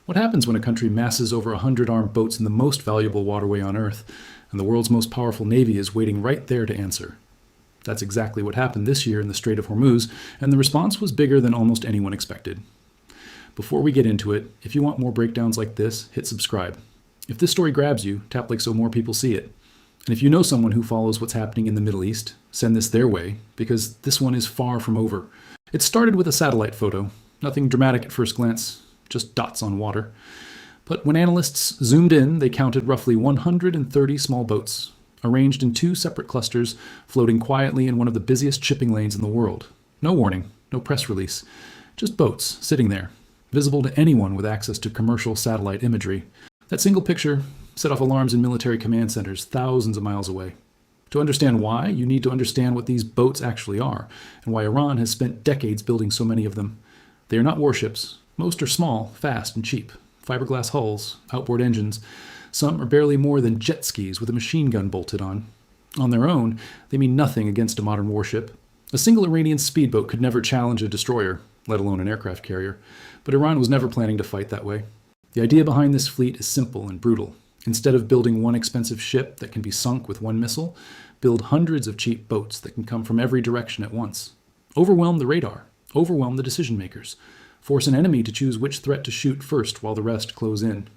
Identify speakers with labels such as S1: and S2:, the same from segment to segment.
S1: What happens when a country masses over 100 armed boats in the most valuable waterway on Earth, and the world's most powerful navy is waiting right there to answer? That's exactly what happened this year in the Strait of Hormuz, and the response was bigger than almost anyone expected. Before we get into it, if you want more breakdowns like this, hit subscribe. If this story grabs you, tap like so more people see it. And if you know someone who follows what's happening in the Middle East, send this their way, because this one is far from over. It started with a satellite photo. Nothing dramatic at first glance, just dots on water. But when analysts zoomed in, they counted roughly 130 small boats, arranged in two separate clusters, floating quietly in one of the busiest shipping lanes in the world. No warning, no press release, just boats sitting there, visible to anyone with access to commercial satellite imagery. That single picture set off alarms in military command centers thousands of miles away. To understand why, you need to understand what these boats actually are, and why Iran has spent decades building so many of them. They are not warships. Most are small, fast, and cheap. Fiberglass hulls, outboard engines. Some are barely more than jet skis with a machine gun bolted on. On their own, they mean nothing against a modern warship. A single Iranian speedboat could never challenge a destroyer, let alone an aircraft carrier. But Iran was never planning to fight that way. The idea behind this fleet is simple and brutal. Instead of building one expensive ship that can be sunk with one missile, build hundreds of cheap boats that can come from every direction at once. Overwhelm the radar. Overwhelm the decision makers. Force an enemy to choose which threat to shoot first while the rest close in.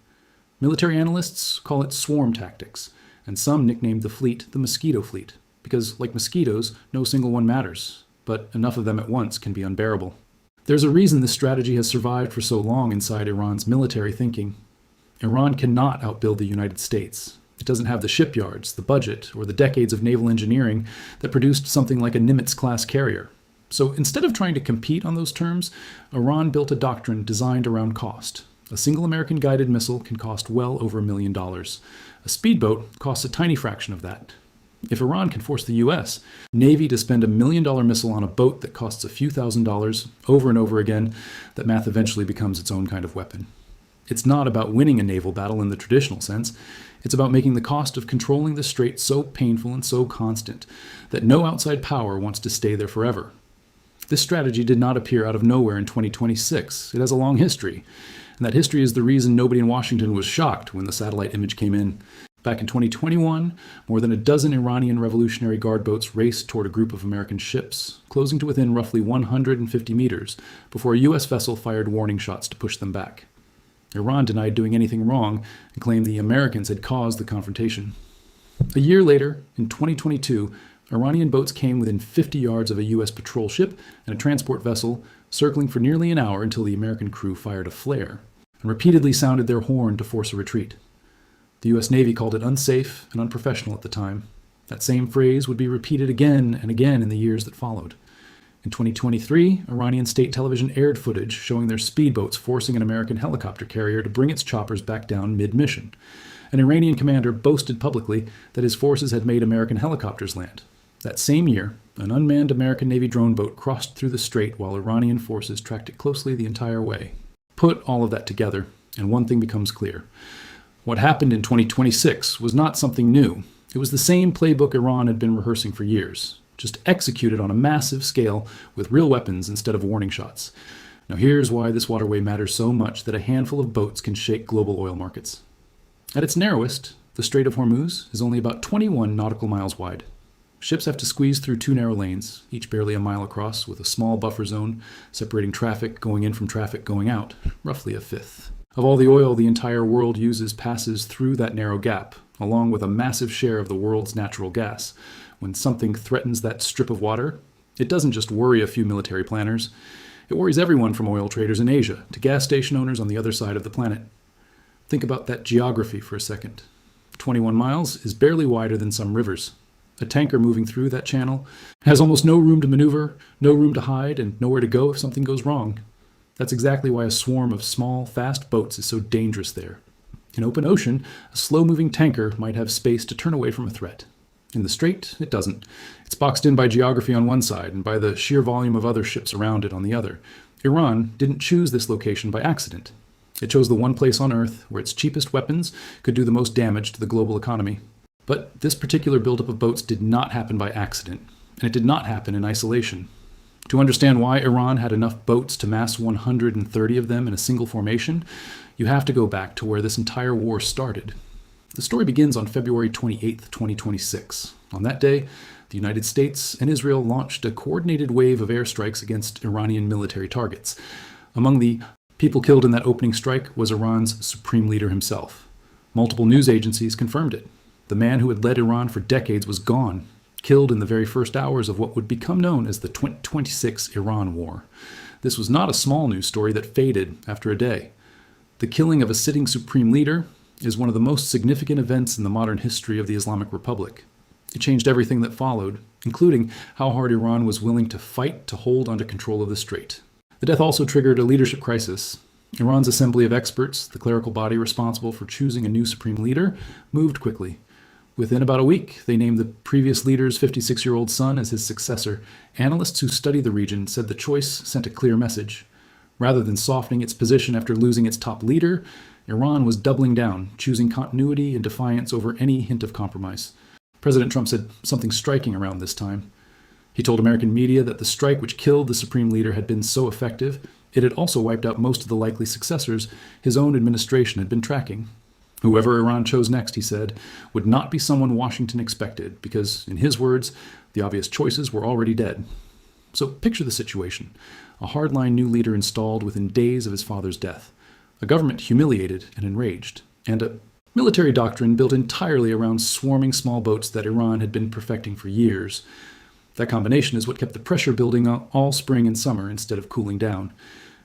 S1: Military analysts call it swarm tactics, and some nicknamed the fleet the mosquito fleet, because, like mosquitoes, no single one matters, but enough of them at once can be unbearable. There's a reason this strategy has survived for so long inside Iran's military thinking. Iran cannot outbuild the United States. It doesn't have the shipyards, the budget, or the decades of naval engineering that produced something like a Nimitz-class carrier. So instead of trying to compete on those terms, Iran built a doctrine designed around cost. A single American-guided missile can cost well over $1 million. A speedboat costs a tiny fraction of that. If Iran can force the U.S. Navy to spend $1 million missile on a boat that costs a few $1,000s over and over again, that math eventually becomes its own kind of weapon. It's not about winning a naval battle in the traditional sense. It's about making the cost of controlling the strait so painful and so constant that no outside power wants to stay there forever. This strategy did not appear out of nowhere in 2026. It has a long history, and that history is the reason nobody in Washington was shocked when the satellite image came in. Back in 2021, more than a dozen Iranian Revolutionary Guard boats raced toward a group of American ships, closing to within roughly 150 meters before a U.S. vessel fired warning shots to push them back. Iran denied doing anything wrong and claimed the Americans had caused the confrontation. A year later, in 2022, Iranian boats came within 50 yards of a U.S. patrol ship and a transport vessel, circling for nearly an hour until the American crew fired a flare and repeatedly sounded their horn to force a retreat. The U.S. Navy called it unsafe and unprofessional at the time. That same phrase would be repeated again and again in the years that followed. In 2023, Iranian state television aired footage showing their speedboats forcing an American helicopter carrier to bring its choppers back down mid-mission. An Iranian commander boasted publicly that his forces had made American helicopters land. That same year, an unmanned American Navy drone boat crossed through the strait while Iranian forces tracked it closely the entire way. Put all of that together, and one thing becomes clear. What happened in 2026 was not something new. It was the same playbook Iran had been rehearsing for years, just executed on a massive scale with real weapons instead of warning shots. Now here's why this waterway matters so much that a handful of boats can shake global oil markets. At its narrowest, the Strait of Hormuz is only about 21 nautical miles wide. Ships have to squeeze through two narrow lanes, each barely a mile across, with a small buffer zone separating traffic going in from traffic going out, roughly a fifth. Of all the oil the entire world uses passes through that narrow gap, along with a massive share of the world's natural gas. When something threatens that strip of water, it doesn't just worry a few military planners. It worries everyone from oil traders in Asia to gas station owners on the other side of the planet. Think about that geography for a second. 21 miles is barely wider than some rivers. A tanker moving through that channel has almost no room to maneuver, no room to hide, and nowhere to go if something goes wrong. That's exactly why a swarm of small, fast boats is so dangerous there. In open ocean, a slow-moving tanker might have space to turn away from a threat. In the strait, it doesn't. It's boxed in by geography on one side and by the sheer volume of other ships around it on the other. Iran didn't choose this location by accident. It chose the one place on Earth where its cheapest weapons could do the most damage to the global economy. But this particular buildup of boats did not happen by accident, and it did not happen in isolation. To understand why Iran had enough boats to mass 130 of them in a single formation, you have to go back to where this entire war started. The story begins on February 28, 2026. On that day, the United States and Israel launched a coordinated wave of airstrikes against Iranian military targets. Among the people killed in that opening strike was Iran's supreme leader himself. Multiple news agencies confirmed it. The man who had led Iran for decades was gone, killed in the very first hours of what would become known as the 2026 Iran War. This was not a small news story that faded after a day. The killing of a sitting supreme leader is one of the most significant events in the modern history of the Islamic Republic. It changed everything that followed, including how hard Iran was willing to fight to hold onto control of the strait. The death also triggered a leadership crisis. Iran's assembly of experts, the clerical body responsible for choosing a new supreme leader, moved quickly. Within about a week, they named the previous leader's 56-year-old son as his successor. Analysts who study the region said the choice sent a clear message. Rather than softening its position after losing its top leader, Iran was doubling down, choosing continuity and defiance over any hint of compromise. President Trump said something striking around this time. He told American media that the strike which killed the supreme leader had been so effective, it had also wiped out most of the likely successors his own administration had been tracking. Whoever Iran chose next, he said, would not be someone Washington expected, because, in his words, the obvious choices were already dead. So picture the situation. A hardline new leader installed within days of his father's death. A government humiliated and enraged. And a military doctrine built entirely around swarming small boats that Iran had been perfecting for years. That combination is what kept the pressure building all spring and summer instead of cooling down.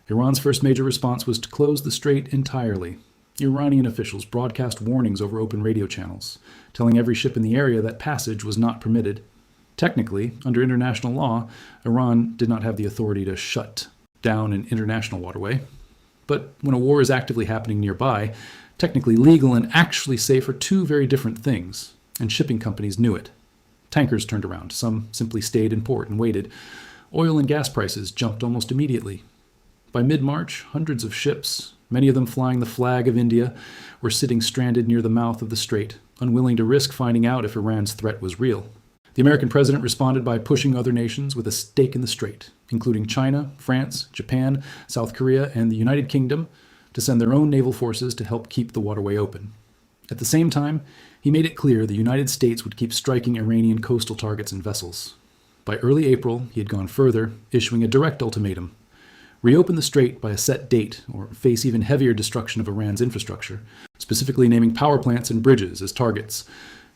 S1: Iran's first major response was to close the strait entirely. Iranian officials broadcast warnings over open radio channels, telling every ship in the area that passage was not permitted. Technically, under international law, Iran did not have the authority to shut down an international waterway. But when a war is actively happening nearby, technically legal and actually safe are two very different things, and shipping companies knew it. Tankers turned around, some simply stayed in port and waited. Oil and gas prices jumped almost immediately. By mid-March, hundreds of ships, many of them flying the flag of India, were sitting stranded near the mouth of the strait, unwilling to risk finding out if Iran's threat was real. The American president responded by pushing other nations with a stake in the strait, including China, France, Japan, South Korea, and the United Kingdom, to send their own naval forces to help keep the waterway open. At the same time, he made it clear the United States would keep striking Iranian coastal targets and vessels. By early April, he had gone further, issuing a direct ultimatum. Reopen the strait by a set date, or face even heavier destruction of Iran's infrastructure, specifically naming power plants and bridges as targets.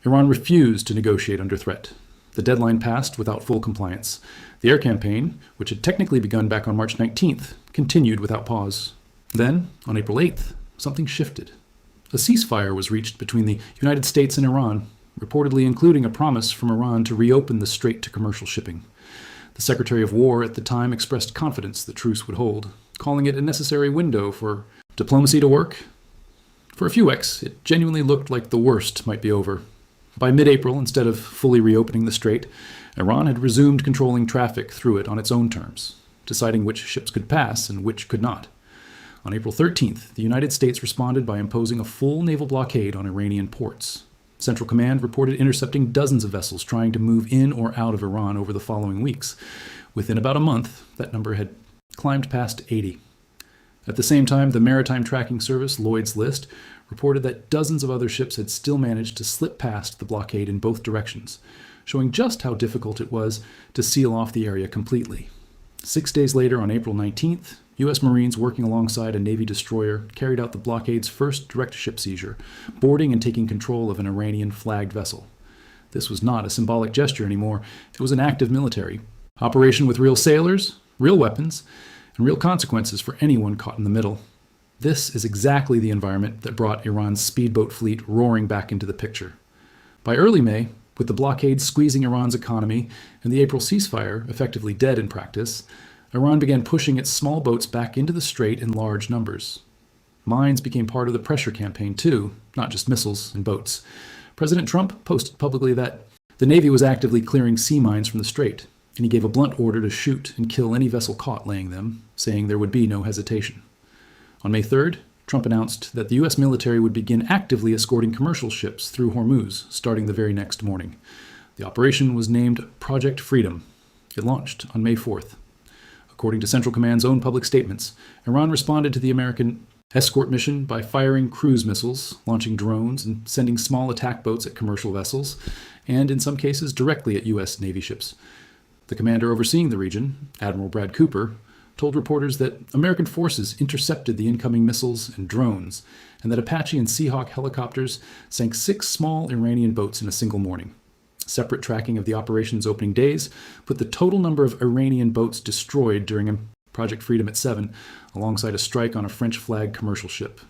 S1: Iran refused to negotiate under threat. The deadline passed without full compliance. The air campaign, which had technically begun back on March 19th, continued without pause. Then, on April 8th, something shifted. A ceasefire was reached between the United States and Iran, reportedly including a promise from Iran to reopen the strait to commercial shipping. The Secretary of War at the time expressed confidence the truce would hold, calling it a necessary window for diplomacy to work. For a few weeks, it genuinely looked like the worst might be over. By mid-April, instead of fully reopening the strait, Iran had resumed controlling traffic through it on its own terms, deciding which ships could pass and which could not. On April 13th, the United States responded by imposing a full naval blockade on Iranian ports. Central Command reported intercepting dozens of vessels trying to move in or out of Iran over the following weeks. Within about a month, that number had climbed past 80. At the same time, the maritime tracking service, Lloyd's List, reported that dozens of other ships had still managed to slip past the blockade in both directions, showing just how difficult it was to seal off the area completely. 6 days later, on April 19th, U.S. Marines working alongside a Navy destroyer carried out the blockade's first direct ship seizure, boarding and taking control of an Iranian flagged vessel. This was not a symbolic gesture anymore. It was an active military operation with real sailors, real weapons, and real consequences for anyone caught in the middle. This is exactly the environment that brought Iran's speedboat fleet roaring back into the picture. By early May, with the blockade squeezing Iran's economy and the April ceasefire effectively dead in practice, Iran began pushing its small boats back into the strait in large numbers. Mines became part of the pressure campaign too, not just missiles and boats. President Trump posted publicly that the Navy was actively clearing sea mines from the strait, and he gave a blunt order to shoot and kill any vessel caught laying them, saying there would be no hesitation. On May 3rd, Trump announced that the U.S. military would begin actively escorting commercial ships through Hormuz, starting the very next morning. The operation was named Project Freedom. It launched on May 4th. According to Central Command's own public statements, Iran responded to the American escort mission by firing cruise missiles, launching drones, and sending small attack boats at commercial vessels, and in some cases directly at U.S. Navy ships. The commander overseeing the region, Admiral Brad Cooper, told reporters that American forces intercepted the incoming missiles and drones, and that Apache and Seahawk helicopters sank 6 small Iranian boats in a single morning. Separate tracking of the operation's opening days put the total number of Iranian boats destroyed during Project Freedom at 7, alongside a strike on a French-flagged commercial ship.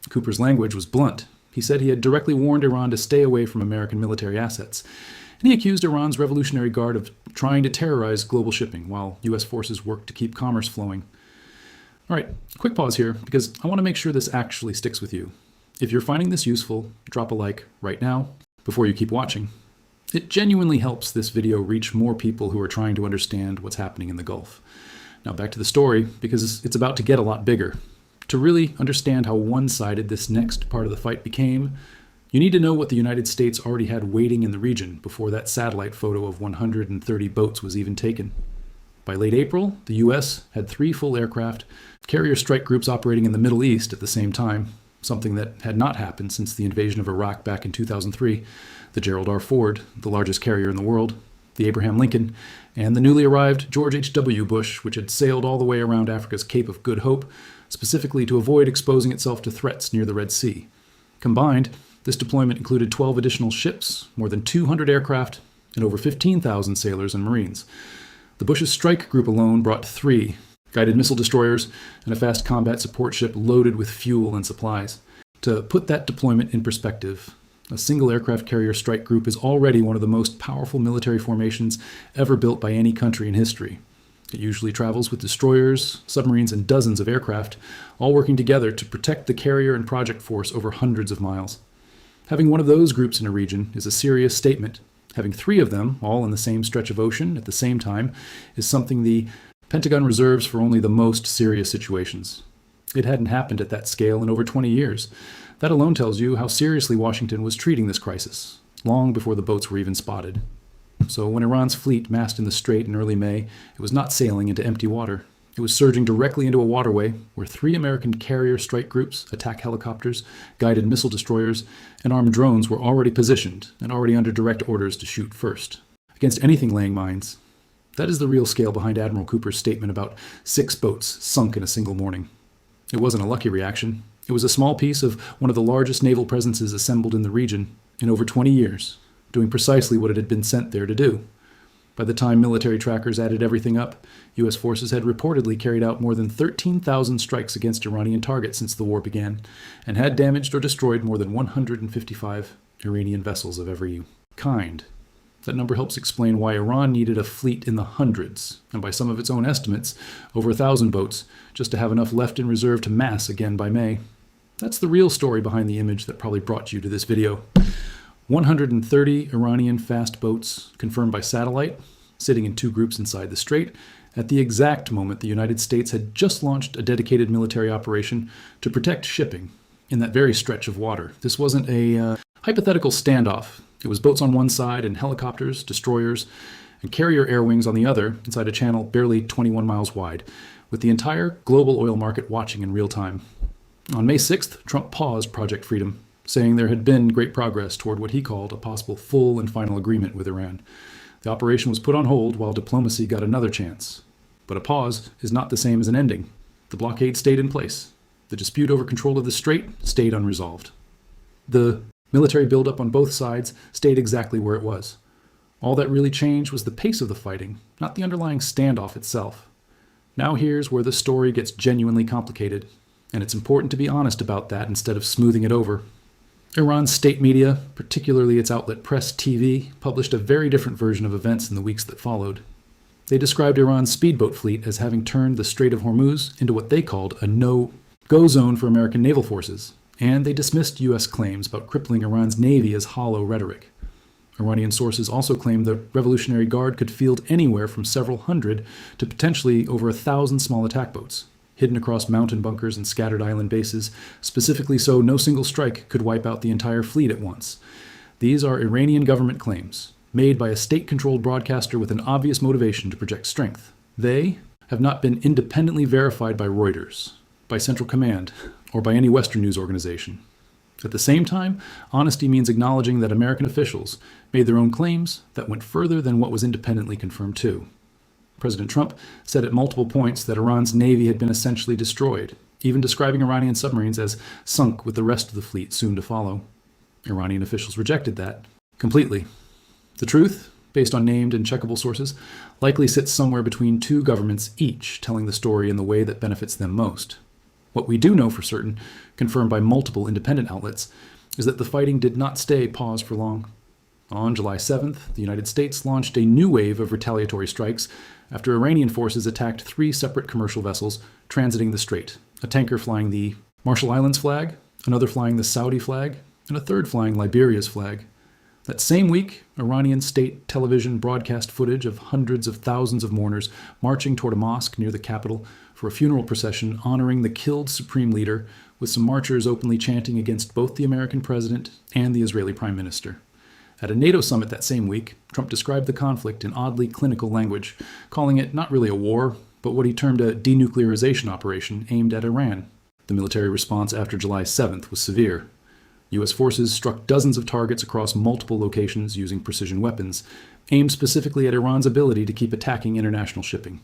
S1: Cooper's language was blunt. He said he had directly warned Iran to stay away from American military assets, and he accused Iran's Revolutionary Guard of trying to terrorize global shipping while U.S. forces worked to keep commerce flowing. All right, quick pause here because I want to make sure this actually sticks with you. If you're finding this useful, drop a like right now before you keep watching. It genuinely helps this video reach more people who are trying to understand what's happening in the Gulf. Now back to the story, because it's about to get a lot bigger. To really understand how one-sided this next part of the fight became, you need to know what the United States already had waiting in the region before that satellite photo of 130 boats was even taken. By late April, the U.S. had 3 full aircraft carrier strike groups operating in the Middle East at the same time, something that had not happened since the invasion of Iraq back in 2003, the Gerald R. Ford, the largest carrier in the world, the Abraham Lincoln, and the newly arrived George H.W. Bush, which had sailed all the way around Africa's Cape of Good Hope, specifically to avoid exposing itself to threats near the Red Sea. Combined, this deployment included 12 additional ships, more than 200 aircraft, and over 15,000 sailors and Marines. The Bush's strike group alone brought 3 guided missile destroyers and a fast combat support ship loaded with fuel and supplies. To put that deployment in perspective, a single aircraft carrier strike group is already one of the most powerful military formations ever built by any country in history. It usually travels with destroyers, submarines, and dozens of aircraft, all working together to protect the carrier and project force over hundreds of miles. Having one of those groups in a region is a serious statement. Having 3 of them, all in the same stretch of ocean at the same time, is something the Pentagon reserves for only the most serious situations. It hadn't happened at that scale in over 20 years. That alone tells you how seriously Washington was treating this crisis, long before the boats were even spotted. So when Iran's fleet massed in the Strait in early May, it was not sailing into empty water. It was surging directly into a waterway where 3 American carrier strike groups, attack helicopters, guided missile destroyers, and armed drones were already positioned and already under direct orders to shoot first, against anything laying mines. That is the real scale behind Admiral Cooper's statement about 6 boats sunk in a single morning. It wasn't a lucky reaction. It was a small piece of one of the largest naval presences assembled in the region in over 20 years, doing precisely what it had been sent there to do. By the time military trackers added everything up, U.S. forces had reportedly carried out more than 13,000 strikes against Iranian targets since the war began, and had damaged or destroyed more than 155 Iranian vessels of every kind. That number helps explain why Iran needed a fleet in the hundreds, and by some of its own estimates, over 1,000 boats, just to have enough left in reserve to mass again by May. That's the real story behind the image that probably brought you to this video. 130 Iranian fast boats, confirmed by satellite, sitting in 2 groups inside the strait, at the exact moment the United States had just launched a dedicated military operation to protect shipping in that very stretch of water. This wasn't a hypothetical standoff. It was boats on one side and helicopters, destroyers, and carrier air wings on the other inside a channel barely 21 miles wide, with the entire global oil market watching in real time. On May 6th, Trump paused Project Freedom, saying there had been great progress toward what he called a possible full and final agreement with Iran. The operation was put on hold while diplomacy got another chance. But a pause is not the same as an ending. The blockade stayed in place. The dispute over control of the strait stayed unresolved. The military buildup on both sides stayed exactly where it was. All that really changed was the pace of the fighting, not the underlying standoff itself. Now here's where the story gets genuinely complicated, and it's important to be honest about that instead of smoothing it over. Iran's state media, particularly its outlet Press TV, published a very different version of events in the weeks that followed. They described Iran's speedboat fleet as having turned the Strait of Hormuz into what they called a no-go zone for American naval forces, and they dismissed U.S. claims about crippling Iran's navy as hollow rhetoric. Iranian sources also claimed the Revolutionary Guard could field anywhere from several hundred to potentially over 1,000 small attack boats, hidden across mountain bunkers and scattered island bases, specifically so no single strike could wipe out the entire fleet at once. These are Iranian government claims, made by a state-controlled broadcaster with an obvious motivation to project strength. They, have not been independently verified by Reuters, by Central Command, or by any Western news organization. At the same time, honesty means acknowledging that American officials made their own claims that went further than what was independently confirmed too. President Trump said at multiple points that Iran's navy had been essentially destroyed, even describing Iranian submarines as sunk with the rest of the fleet soon to follow. Iranian officials rejected that completely. The truth, based on named and checkable sources, likely sits somewhere between two governments each telling the story in the way that benefits them most. What we do know for certain, confirmed by multiple independent outlets, is that the fighting did not stay paused for long. On July 7th, the United States launched a new wave of retaliatory strikes after Iranian forces attacked 3 separate commercial vessels transiting the strait, a tanker flying the Marshall Islands flag, another flying the Saudi flag, and a third flying Liberia's flag. That same week, Iranian state television broadcast footage of hundreds of thousands of mourners marching toward a mosque near the capital for a funeral procession honoring the killed supreme leader, with some marchers openly chanting against both the American president and the Israeli prime minister. At a NATO summit that same week, Trump described the conflict in oddly clinical language, calling it not really a war, but what he termed a denuclearization operation aimed at Iran. The military response after July 7th was severe. U.S. forces struck dozens of targets across multiple locations using precision weapons, aimed specifically at Iran's ability to keep attacking international shipping.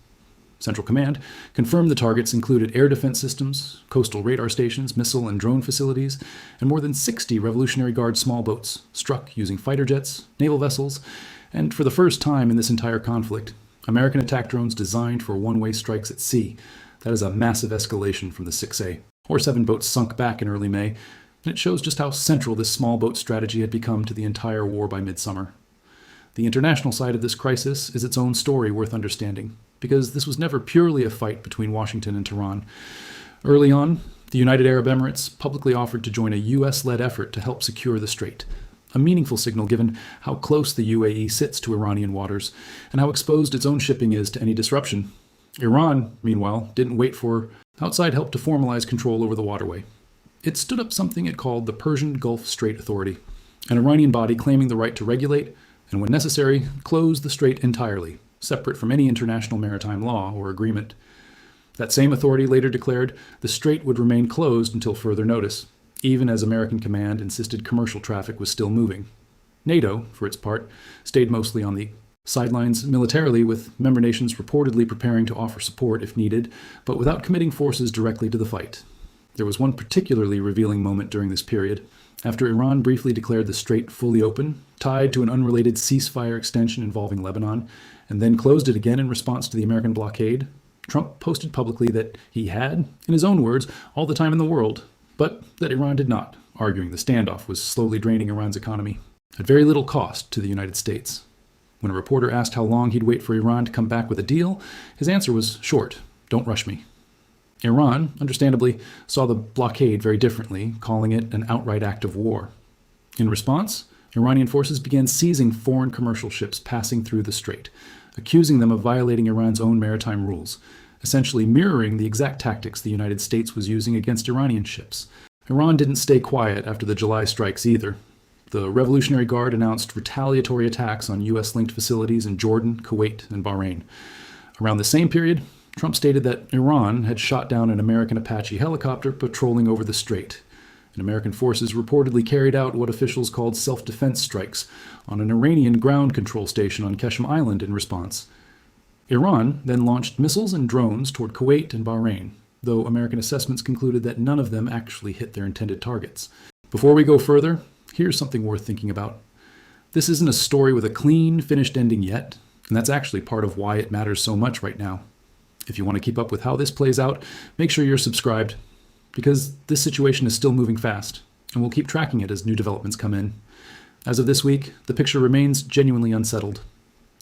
S1: Central Command confirmed the targets included air defense systems, coastal radar stations, missile and drone facilities, and more than 60 Revolutionary Guard small boats struck using fighter jets, naval vessels, and for the first time in this entire conflict, American attack drones designed for one-way strikes at sea. That is a massive escalation from the 6A. Or 7 boats sunk back in early May, and it shows just how central this small boat strategy had become to the entire war by midsummer. The international side of this crisis is its own story worth understanding, because this was never purely a fight between Washington and Tehran. Early on, the United Arab Emirates publicly offered to join a U.S.-led effort to help secure the strait, a meaningful signal given how close the UAE sits to Iranian waters and how exposed its own shipping is to any disruption. Iran, meanwhile, didn't wait for outside help to formalize control over the waterway. It stood up something it called the Persian Gulf Strait Authority, an Iranian body claiming the right to regulate and, when necessary, close the strait entirely, separate from any international maritime law or agreement. That same authority later declared the strait would remain closed until further notice, even as American command insisted commercial traffic was still moving. NATO, for its part, stayed mostly on the sidelines militarily, with member nations reportedly preparing to offer support if needed, but without committing forces directly to the fight. There was one particularly revealing moment during this period. After Iran briefly declared the strait fully open, tied to an unrelated ceasefire extension involving Lebanon, and then closed it again in response to the American blockade, Trump posted publicly that he had, in his own words, all the time in the world, but that Iran did not, arguing the standoff was slowly draining Iran's economy, at very little cost to the United States. When a reporter asked how long he'd wait for Iran to come back with a deal, his answer was short: "Don't rush me." Iran, understandably, saw the blockade very differently, calling it an outright act of war. In response, Iranian forces began seizing foreign commercial ships passing through the strait, accusing them of violating Iran's own maritime rules, essentially mirroring the exact tactics the United States was using against Iranian ships. Iran didn't stay quiet after the July strikes either. The Revolutionary Guard announced retaliatory attacks on U.S.-linked facilities in Jordan, Kuwait, and Bahrain. Around the same period, Trump stated that Iran had shot down an American Apache helicopter patrolling over the strait, and American forces reportedly carried out what officials called self-defense strikes on an Iranian ground control station on Qeshm Island in response. Iran then launched missiles and drones toward Kuwait and Bahrain, though American assessments concluded that none of them actually hit their intended targets. Before we go further, here's something worth thinking about. This isn't a story with a clean, finished ending yet, and that's actually part of why it matters so much right now. If you want to keep up with how this plays out, make sure you're subscribed, because this situation is still moving fast, and we'll keep tracking it as new developments come in. As of this week, the picture remains genuinely unsettled.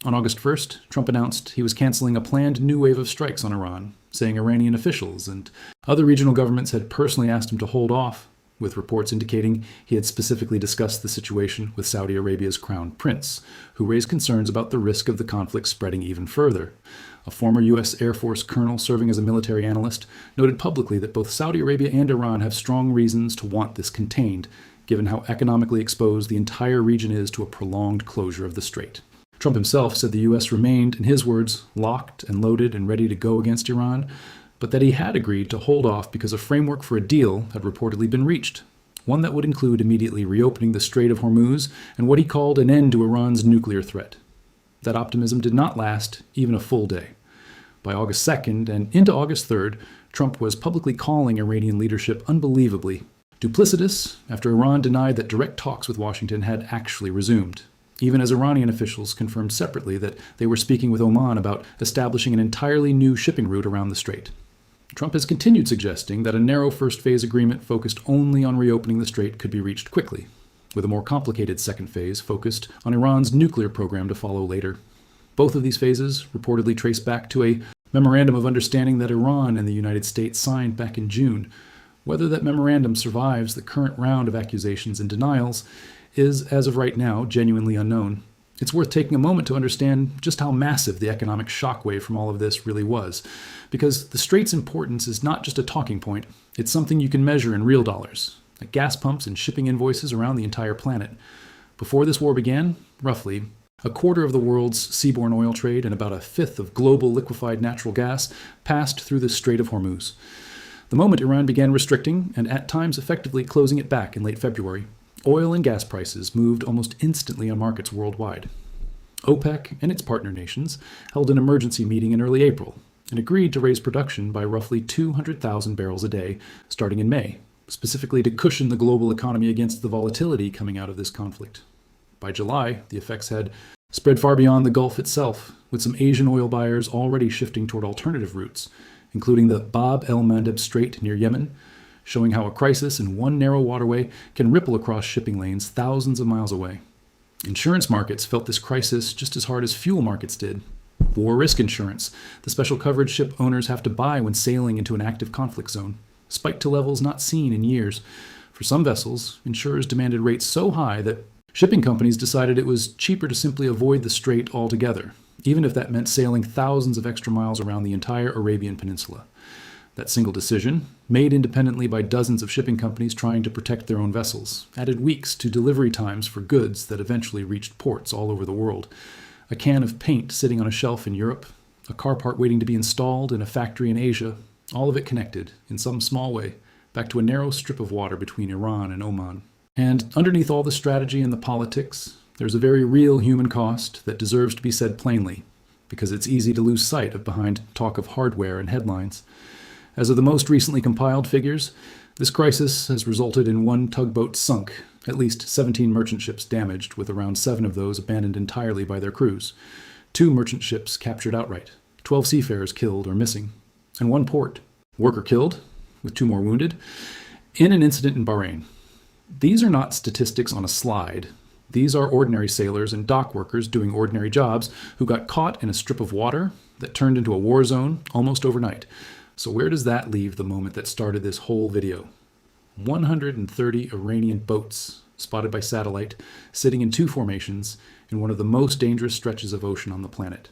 S1: On August 1st, Trump announced he was canceling a planned new wave of strikes on Iran, saying Iranian officials and other regional governments had personally asked him to hold off, with reports indicating he had specifically discussed the situation with Saudi Arabia's crown prince, who raised concerns about the risk of the conflict spreading even further. A former U.S. Air Force colonel serving as a military analyst noted publicly that both Saudi Arabia and Iran have strong reasons to want this contained, given how economically exposed the entire region is to a prolonged closure of the strait. Trump himself said the U.S. remained, in his words, locked and loaded and ready to go against Iran, but that he had agreed to hold off because a framework for a deal had reportedly been reached, one that would include immediately reopening the Strait of Hormuz and what he called an end to Iran's nuclear threat. That optimism did not last even a full day. By August 2nd and into August 3rd, Trump was publicly calling Iranian leadership unbelievably duplicitous after Iran denied that direct talks with Washington had actually resumed, even as Iranian officials confirmed separately that they were speaking with Oman about establishing an entirely new shipping route around the strait. Trump has continued suggesting that a narrow first phase agreement focused only on reopening the strait could be reached quickly, with a more complicated second phase focused on Iran's nuclear program to follow later. Both of these phases reportedly trace back to a memorandum of understanding that Iran and the United States signed back in June. Whether that memorandum survives the current round of accusations and denials is, as of right now, genuinely unknown. It's worth taking a moment to understand just how massive the economic shockwave from all of this really was, because the strait's importance is not just a talking point, it's something you can measure in real dollars, like gas pumps and shipping invoices around the entire planet. Before this war began, roughly, a quarter of the world's seaborne oil trade and about a fifth of global liquefied natural gas passed through the Strait of Hormuz. The moment Iran began restricting, and at times effectively closing it back in late February, oil and gas prices moved almost instantly on markets worldwide. OPEC and its partner nations held an emergency meeting in early April and agreed to raise production by roughly 200,000 barrels a day starting in May, specifically to cushion the global economy against the volatility coming out of this conflict. By July, the effects had spread far beyond the Gulf itself, with some Asian oil buyers already shifting toward alternative routes, including the Bab el-Mandeb Strait near Yemen, showing how a crisis in one narrow waterway can ripple across shipping lanes thousands of miles away. Insurance markets felt this crisis just as hard as fuel markets did. War risk insurance, the special coverage ship owners have to buy when sailing into an active conflict zone, spiked to levels not seen in years. For some vessels, insurers demanded rates so high that shipping companies decided it was cheaper to simply avoid the strait altogether, even if that meant sailing thousands of extra miles around the entire Arabian Peninsula. That single decision, made independently by dozens of shipping companies trying to protect their own vessels, added weeks to delivery times for goods that eventually reached ports all over the world. A can of paint sitting on a shelf in Europe, a car part waiting to be installed in a factory in Asia, all of it connected, in some small way, back to a narrow strip of water between Iran and Oman. And underneath all the strategy and the politics, there's a very real human cost that deserves to be said plainly, because it's easy to lose sight of behind talk of hardware and headlines. As of the most recently compiled figures, this crisis has resulted in one tugboat sunk, at least 17 merchant ships damaged, with around 7 of those abandoned entirely by their crews, 2 merchant ships captured outright, 12 seafarers killed or missing, and 1 port worker killed, with 2 more wounded, in an incident in Bahrain. These are not statistics on a slide. These are ordinary sailors and dock workers doing ordinary jobs who got caught in a strip of water that turned into a war zone almost overnight. So where does that leave the moment that started this whole video? 130 Iranian boats spotted by satellite, sitting in 2 formations in one of the most dangerous stretches of ocean on the planet.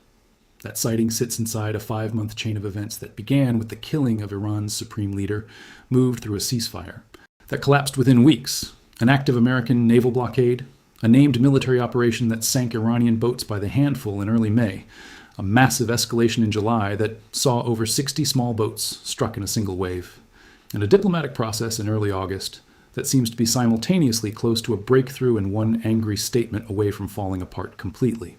S1: That sighting sits inside a 5-month chain of events that began with the killing of Iran's supreme leader, moved through a ceasefire, that collapsed within weeks, an active American naval blockade, a named military operation that sank Iranian boats by the handful in early May, a massive escalation in July that saw over 60 small boats struck in a single wave, and a diplomatic process in early August that seems to be simultaneously close to a breakthrough and one angry statement away from falling apart completely.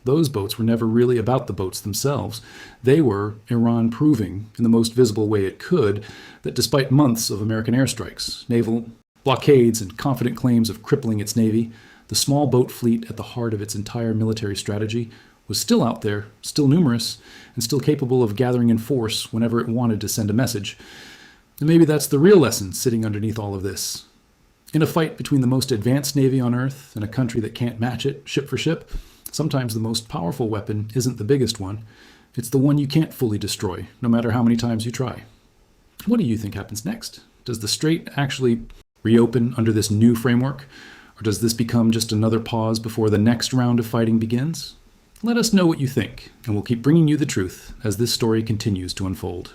S1: Those boats were never really about the boats themselves. They were Iran proving, in the most visible way it could, that despite months of American airstrikes, naval blockades, and confident claims of crippling its navy, the small boat fleet at the heart of its entire military strategy was still out there, still numerous, and still capable of gathering in force whenever it wanted to send a message. And maybe that's the real lesson sitting underneath all of this. In a fight between the most advanced navy on Earth and a country that can't match it, ship for ship, sometimes the most powerful weapon isn't the biggest one. It's the one you can't fully destroy, no matter how many times you try. What do you think happens next? Does the strait actually reopen under this new framework? Or does this become just another pause before the next round of fighting begins? Let us know what you think, and we'll keep bringing you the truth as this story continues to unfold.